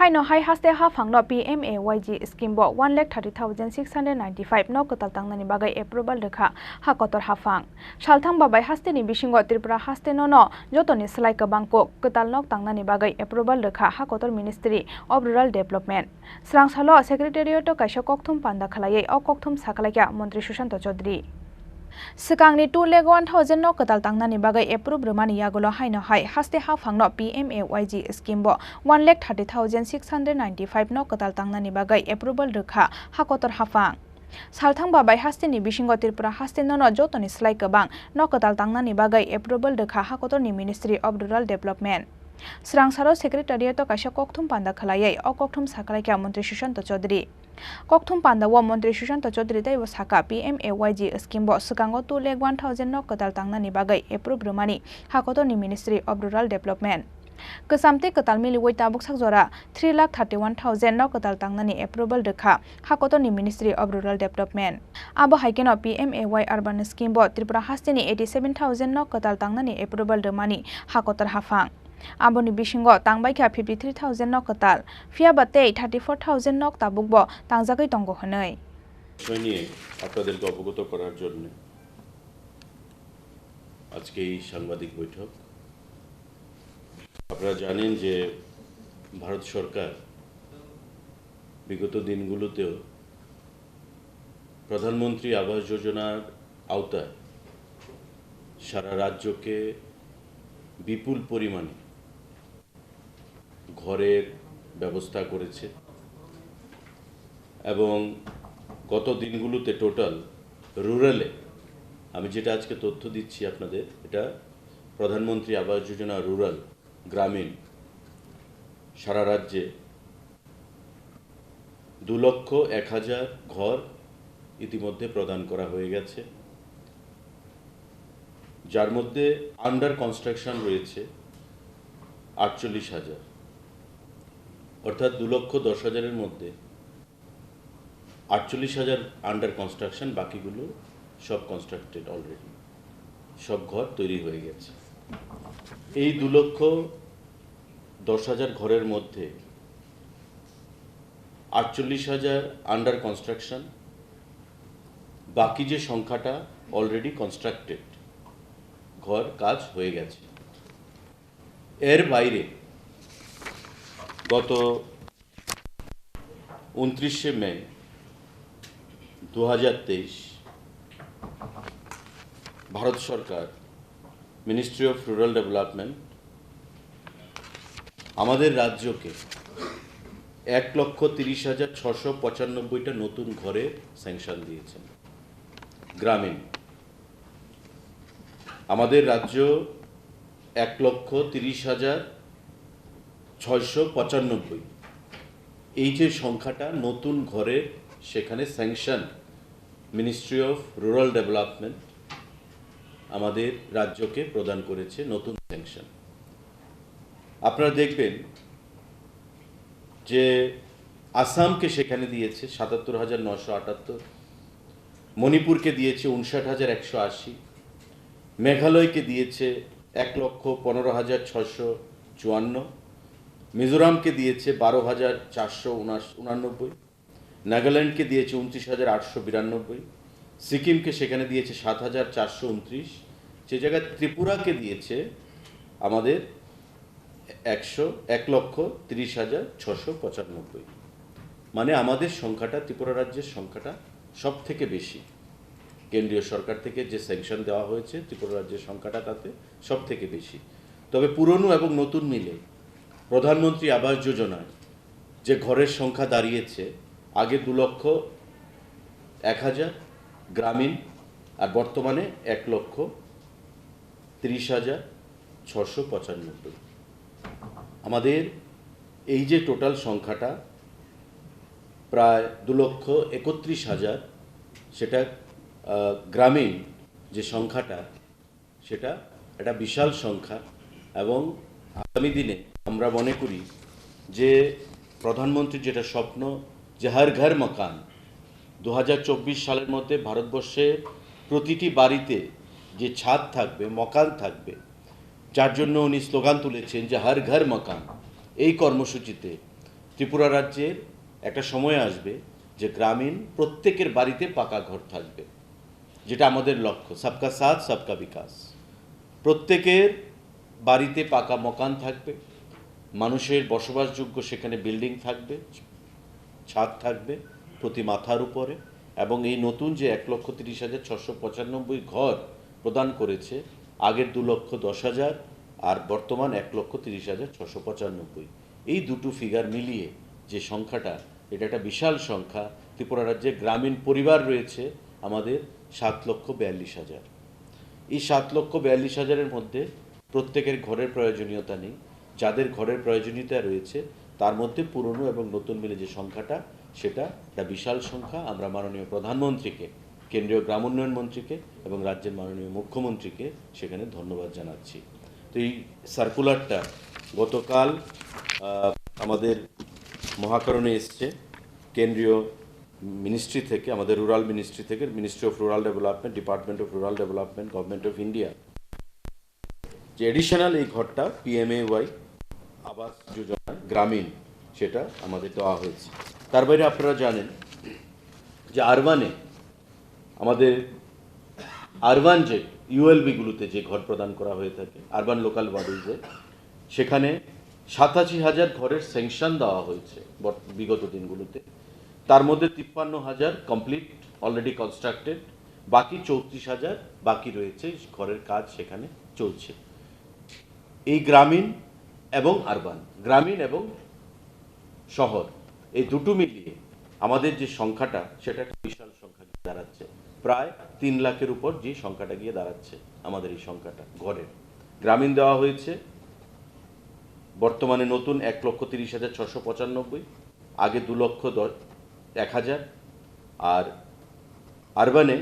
Haino Hai Haste Haphangno PMAY-G scheme bo 1,30,695 no Kwtal Tangnani bagai approval Rwkha Hakotor Haphang. Salthang babai Haste ni bisingo Tripura Haste no jotoni slai kabangko Kwtal nok Tangnani bagai approval Rwkha Hakotor Ministry of Rural Development. Srangsalo Secretariat kaisa kokthum panda khalai o kokthum sakalaiya Mantri Sushant Chaudhary. Sikangni 2,01,000 no Kwtal Tangnani bagai approve rwmani yagulo haino hai Haste Haphangno PMAY-G scheme bo 1,30,695 no Kwtal Tangnani bagai approval Rwkha Hakotor Haphang. Salthang babai Haste ni bisingo Tripura Haste no jotoni slai kabang no Kwtal Tangnani bagai approval Rwkha Hakotor ni Ministry of Rural Development. Srangsalo Secretariat kaisa kokthum panda khalai o kokthum sakalaiya Mantri Sushant Chaudhary. Kokthum panda wo Mantri Sushant Chaudhary dai saka PMAY-G scheme bo sikango 2,01,000 no Kwtal Tangnani bagai approve rwmani Hakotor ni Ministry of Rural Development. Kesamte Kwtal miliwai tabuk sakjora 3,31,000 no Kwtal Tangnani approval Rwkha Hakotor ni Ministry of Rural Development. Abo haikeno PMAY urban scheme bo Tripura Haste ni 87,000 no Kwtal Tangnani approval rwmani Hakotor Haphang. Aboni bisingo tangbaikha 53,000 no Kwtal fiabate 34,000 nok tabukbo tangjagai tongo hwnei নিয়ে আপনাদেরকে অবগত করার জন্য আজকে এই সাংবাদিক বৈঠক। আপনারা জানেন যে ভারত সরকার বিগত দিনগুলোতেও প্রধানমন্ত্রী আবাস যোজনার আওতায় সারা রাজ্যকে বিপুল পরিমাণে ঘরের ব্যবস্থা করেছে এবং গত দিনগুলোতে টোটাল রুরালে আমি যেটা আজকে তথ্য দিচ্ছি আপনাদের, এটা প্রধানমন্ত্রী আবাস যোজনা রুরাল গ্রামীণ সারা রাজ্যে 2,01,000 ঘর ইতিমধ্যে প্রদান করা হয়ে গেছে, যার মধ্যে আন্ডার কনস্ট্রাকশন রয়েছে 48,000, অর্থাৎ 2,10,000-এর মধ্যে 48,000 আন্ডার কনস্ট্রাকশন, বাকিগুলো সব কনস্ট্রাক্টেড অলরেডি, সব ঘর তৈরি হয়ে গেছে। এই 2,10,000 ঘরের মধ্যে 48,000 আন্ডার কনস্ট্রাকশন, বাকি যে সংখ্যাটা অলরেডি কনস্ট্রাক্টেড ঘর কাজ হয়ে গেছে। এর বাইরে গত 29শে মে 2023 ভারত সরকার মিনিস্ট্রি অফ রুরাল ডেভেলপমেন্ট আমাদের রাজ্যকে 1,30,695টা নতুন ঘরে স্যাংশন দিয়েছেন গ্রামীণ। আমাদের রাজ্য 1,30,695 এই যে সংখ্যাটা নতুন ঘরে, সেখানে sanction ministry of rural development আমাদের রাজ্যকে প্রদান করেছে নতুন স্যাংশন। আপনারা দেখবেন যে আসামকে সেখানে দিয়েছে 77,978, মণিপুরকে দিয়েছে 59,180, মেঘালয়কে দিয়েছে 1,15,654, মিজোরামকে দিয়েছে 12,489, নাগাল্যান্ডকে দিয়েছে 29,892, সিকিমকে সেখানে দিয়েছে 7,429, সে জায়গায় ত্রিপুরাকে দিয়েছে আমাদের 1,30,695। মানে আমাদের সংখ্যাটা, ত্রিপুরা রাজ্যের সংখ্যাটা সব থেকে বেশি। কেন্দ্রীয় সরকার থেকে যে স্যাংশন দেওয়া হয়েছে ত্রিপুরা রাজ্যের সংখ্যাটা তাতে সব থেকে বেশি। তবে পুরনো এবং নতুন মিলে প্রধানমন্ত্রী আবাস যোজনায় যে ঘরের সংখ্যা দাঁড়িয়েছে, আগে 2,01,000 গ্রামীণ, আর বর্তমানে 1,30,695। আমাদের এই যে টোটাল সংখ্যাটা প্রায় 2,31,000, সেটা গ্রামীণ যে সংখ্যাটা সেটা একটা বিশাল সংখ্যা। এবং আগামী দিনে আমরা মনে করি যে প্রধানমন্ত্রীর যেটা স্বপ্ন যে হর ঘর মকান, 2024 সালের মধ্যে ভারতবর্ষে প্রতিটি বাড়িতে যে ছাদ থাকবে, মকান থাকবে, যার জন্য উনি স্লোগান তুলেছেন যে হর ঘর মকান, এই কর্মসূচিতে ত্রিপুরা রাজ্যের একটা সময় আসবে যে গ্রামীণ প্রত্যেকের বাড়িতে পাকা ঘর থাকবে, যেটা আমাদের লক্ষ্য, সবকা সাথ সবকা বিকাশ। প্রত্যেকের বাড়িতে পাকা মকান থাকবে, মানুষের বসবাসযোগ্য সেখানে বিল্ডিং থাকবে, ছাদ থাকবে প্রতি মাথার উপরে, এবং এই নতুন যে 1,30,695 ঘর প্রদান করেছে, আগের 2,10,000 আর বর্তমান 1,30,695, এই দুটো ফিগার মিলিয়ে যে সংখ্যাটা, এটা একটা বিশাল সংখ্যা। ত্রিপুরা রাজ্যে গ্রামীণ পরিবার রয়েছে আমাদের 7,42,000। এই 7,42,000-এর মধ্যে প্রত্যেকের ঘরের প্রয়োজনীয়তা নেই। যাদের ঘরের প্রয়োজনীয়তা রয়েছে তার মধ্যে পুরনো এবং নতুন মিলে যে সংখ্যাটা, সেটা একটা বিশাল সংখ্যা। আমরা মাননীয় প্রধানমন্ত্রীকে, কেন্দ্রীয় গ্রাম উন্নয়ন মন্ত্রীকে এবং রাজ্যের মাননীয় মুখ্যমন্ত্রীকে সেখানে ধন্যবাদ জানাচ্ছি। তো এই সার্কুলারটা গতকাল আমাদের মহাকরণে এসছে কেন্দ্রীয় মিনিস্ট্রি থেকে, আমাদের রুরাল মিনিস্ট্রি থেকে, ministry of rural development, department of rural development, government of India, যে এডিশনাল এই ঘরটা PMAY আবাস যোজনা গ্রামীণ, সেটা আমাদের দেওয়া হয়েছে। তার বাইরে আপনারা জানেন যে আরবান যে ULB-গুলোতে যে ঘর প্রদান করা হয়ে থাকে, আরবান লোকাল বডিজে, সেখানে 87,000 ঘরের স্যাংশন দেওয়া হয়েছে বিগত দিনগুলোতে। তার মধ্যে 53,000 কমপ্লিট, অলরেডি কনস্ট্রাক্টেড, বাকি 34,000 বাকি রয়েছে, ঘরের কাজ সেখানে চলছে। এই গ্রামীণ এবং আরবান, গ্রামীণ এবং শহর, এই দুটো মিলিয়ে আমাদের যে সংখ্যাটা, সেটা একটা বিশাল সংখ্যা গিয়ে দাঁড়াচ্ছে, প্রায় 3 লাখের উপর যে সংখ্যাটা গিয়ে দাঁড়াচ্ছে আমাদের এই সংখ্যাটা ঘরের। গ্রামীণ দেওয়া হয়েছে বর্তমানে নতুন 1,30,695, আগে 2,01,000, আর আরবানে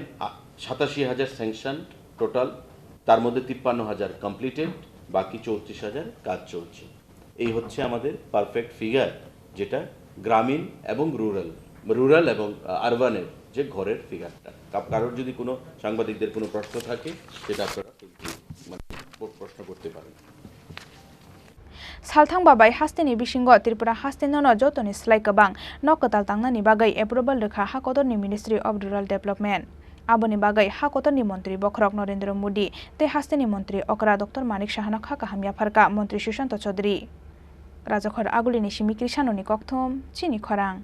87,000 স্যাংশন টোটাল, তার মধ্যে 53,000 কমপ্লিটেড, বাকি 34,000 কাজ চলছে। এই হচ্ছে আমাদের পারফেক্ট ফিগার, যেটা গ্রামীণ এবং রুরাল এবং আরবানের যে ঘরের ফিগারটা। কারোর যদি কোনো সাংবাদিকদের কোনো প্রশ্ন থাকে, সেটা আপনারা প্রশ্ন করতে পারেন। Salthang babai Haste ni bisingo Tripura Haste no jotoni slai kabang no Kwtal Tangnani bagai approval Rwkha Hakotor ni Ministry of Rural Development. Aboni bagai Hakotor ni Montri Bokrok Narendra Modi te Haste ni Montri Okra Dr. Manik Sahanok Hakamya Pharka Montri Sushant Chaudhary. Rajakhor Aguli ni Shimi Krishanoni Kokthom Chini Khorang.